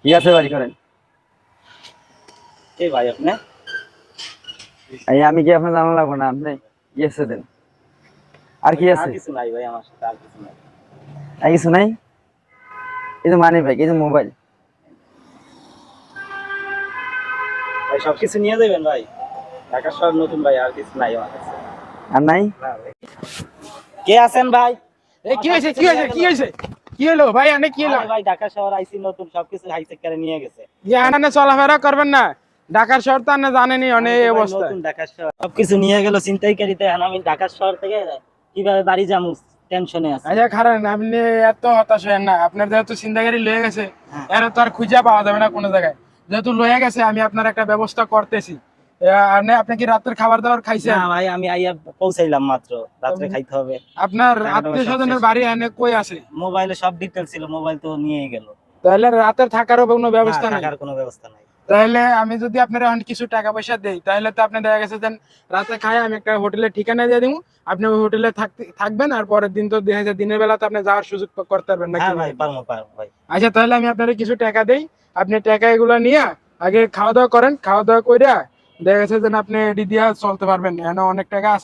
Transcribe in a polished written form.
ঠিক আছে বাড়ি করেন। এই ভাই আপনি এই আমি কি আপনার জানা লাগবো না, আপনি ইয়েসে দেন। আর কি আর আছে? কিছু নাই ভাই, আমার সাথে আর কিছু নাই। আর কিছু নাই? এই যে মানি ব্যাগ, এই যে মোবাইল। ভাই সবকিছু নিয়ে যাবেন ভাই, ঢাকা শহর নতুন ভাই, আর কিছু নাই আমার কাছে। আর নাই? না ভাই। কে আছেন ভাই? এই কি হয়েছে কি হয়েছে কি হয়েছে? কি হলো ভাই? আনে কি হলো? আরে ভাই ঢাকা শহর আইসি নতুন, সবকিছু হাইসেক করে নিয়ে গেছে। আনে চলাফেরা করবেন না, ঢাকার শহর তো আপনি জানেনই অনেক আমি তো ভাই অবস্থা। নতুন ঢাকা শহর, সবকিছু নিয়ে গেল ছিনতাইকারীতে। এখন আমি ঢাকা শহর থেকে কিভাবে বাড়ি যাবো টেনশনে আছি। আচ্ছা খারাপ, আপনি এত হতাশ হয়েন না। আপনার যেহেতু চিন্তাকারী লয়ে গেছে, হ্যাঁ। এর তো আর খুঁজে পাওয়া যাবে না কোনো জায়গায়। যেহেতু লয়ে গেছে, আমি আপনার একটা ব্যবস্থা করতেছি। আপনি কি রাতের খাবার দাবার খাইছেন? না ভাই, আমি আইয়া পৌঁছাইলাম মাত্র, রাত্রে খাইতে হবে। আপনার টাকা আত্মীয় সব স্বজনের শেষ। বাড়ি এনে কই আছে? মোবাইলে সব ডিটেল ছিল, মোবাইল তো নিয়েই গেল। তাহলে রাতের থাকারও কোনো ব্যবস্থা না, নেই? থাকার কোনো ব্যবস্থা নাই। তাহলে আমি যদি আপনার এখন কিছু টাকা পয়সা দেই, তাহলে তো আপনি দেখা গেছে যে রাতে খায় আমি একটা হোটেলের ঠিকানা দিয়ে দিব, আপনি ওই হোটেলে থাকবেন, আর পরের দিন তো দেখা যায় দিনের বেলা তো আপনি যাওয়ার সুযোগ করতে পারবেন না। হ্যাঁ ভাই, পারবো ভাই। আচ্ছা তাহলে আমি আপনার কিছু টাকা দেই, আপনি টাকা এগুলো নিয়ে আগে খাওয়া দাওয়া করেন, খাওয়া দাওয়া করে দেখা গেছে যে আপনি এডি দিয়া চলতে পারবেন, এখানে অনেক টাকা আছে।